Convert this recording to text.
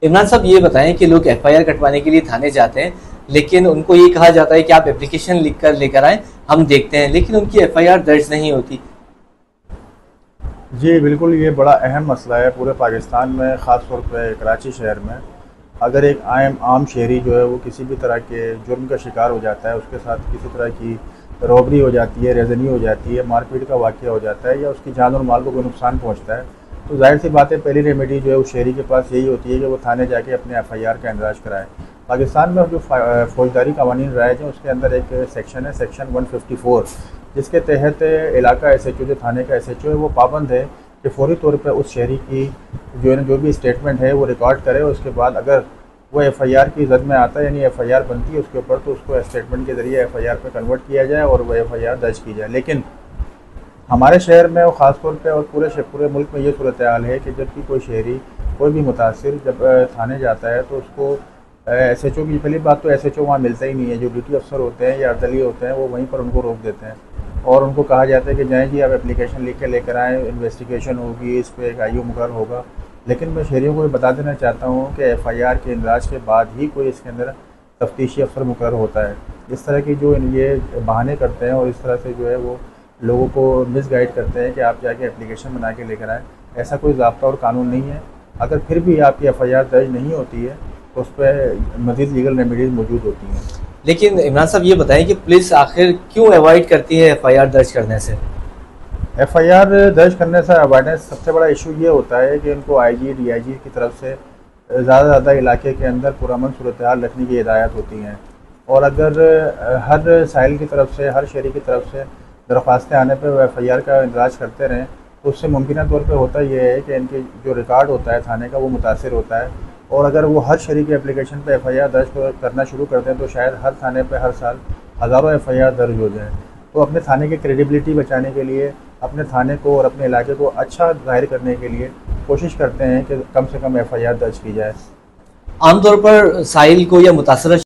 عمران صاحب یہ بتائیں کہ لوگ ایف آئی آر کٹوانے کے لیے تھانے جاتے ہیں، لیکن ان کو یہ کہا جاتا ہے کہ آپ اپلیکیشن لکھ کر لے کر آئیں، ہم دیکھتے ہیں، لیکن ان کی ایف آئی آر درج نہیں ہوتی۔ جی بالکل، یہ بڑا اہم مسئلہ ہے پورے پاکستان میں، خاص طور پہ کراچی شہر میں۔ اگر ایک عام شہری جو ہے وہ کسی بھی طرح کے جرم کا شکار ہو جاتا ہے، اس کے ساتھ کسی طرح کی روبری ہو جاتی ہے، ریزنی ہو جاتی ہے، مار پیٹ کا واقعہ ہو جاتا ہے، یا اس کی جان اور مال کو کوئی نقصان پہنچتا ہے، تو ظاہر سی بات ہے پہلی ریمیڈی جو ہے اس شہری کے پاس یہی ہوتی ہے کہ وہ تھانے جا کے اپنے ایف آئی آر کا اندراج کرائے۔ پاکستان میں جو فوجداری قوانین رائج ہیں اس کے اندر ایک سیکشن ہے، سیکشن 154، جس کے تحت علاقہ ایس ایچ او، جو تھانے کا ایس ایچ او ہے، وہ پابند ہے کہ فوری طور پہ اس شہری کی جو بھی اسٹیٹمنٹ ہے وہ ریکارڈ کرے، اور اس کے بعد اگر وہ ایف آئی آر کی زد میں آتا ہے، یعنی ایف آئی آر بنتی ہے اس کے اوپر، تو اس کو اسٹیٹمنٹ کے ذریعے ایف آئی آر پہ کنورٹ کیا جائے اور وہ ایف آئی آر درج کی جائے۔ لیکن ہمارے شہر میں اور خاص طور پہ اور پورے ملک میں یہ صورتحال ہے کہ جب بھی کوئی شہری، کوئی بھی متاثر جب تھانے جاتا ہے تو اس کو ایس ایچ او کی پہلی بات تو ایس ایچ او وہاں ملتا ہی نہیں ہے، جو ڈیوٹی افسر ہوتے ہیں یا عدلیہ ہوتے ہیں وہ وہیں پر ان کو روک دیتے ہیں، اور ان کو کہا جاتا ہے کہ جائیں جی آپ اپلیکیشن لکھ کے لے کر آئیں، انویسٹیگیشن ہوگی، اس پہ ایک آئی او مقرر ہوگا۔ لیکن میں شہریوں کو یہ بتا دینا چاہتا ہوں کہ ایف آئی آر کے اندراج کے بعد ہی کوئی اس کے اندر تفتیشی افسر مقرر ہوتا ہے۔ اس طرح کی جو یہ بہانے کرتے ہیں اور اس طرح سے جو ہے وہ لوگوں کو مس گائیڈ کرتے ہیں کہ آپ جا کے اپلیکیشن بنا کے لے کر آئیں، ایسا کوئی ضابطہ اور قانون نہیں ہے۔ اگر پھر بھی آپ کی ایف آئی آر درج نہیں ہوتی ہے تو اس پہ مزید لیگل ریمیڈیز موجود ہوتی ہیں۔ لیکن عمران صاحب یہ بتائیں کہ پولیس آخر کیوں اوائڈ کرتی ہے ایف آئی آر درج کرنے سے؟ ایف آئی آر درج کرنے سے اوائڈنس سب سے بڑا ایشو یہ ہوتا ہے کہ ان کو آئی جی ڈی آئی جی کی طرف سے زیادہ علاقے کے اندر پرامن صورتحال رکھنے کی ہدایات ہوتی ہیں، اور اگر ہر سائل کی طرف سے، ہر شہری کی طرف سے درخواستیں آنے پہ وہ ایف آئی آر کا اندراج کرتے رہیں تو اس سے ممکنہ طور پہ ہوتا یہ ہے کہ ان کی جو ریکارڈ ہوتا ہے تھانے کا وہ متاثر ہوتا ہے، اور اگر وہ ہر شہری کی اپلیکیشن پہ ایف آئی آر درج کرنا شروع کرتے ہیں تو شاید ہر تھانے پہ ہر سال ہزاروں ایف آئی آر درج ہو جائیں۔ تو اپنے تھانے کی کریڈیبلٹی بچانے کے لیے، اپنے تھانے کو اور اپنے علاقے کو اچھا ظاہر کرنے کے لیے کوشش کرتے ہیں کہ کم سے کم ایف آئی آر درج کی جائے۔ عام طور پر سائل کو یا متاثرہ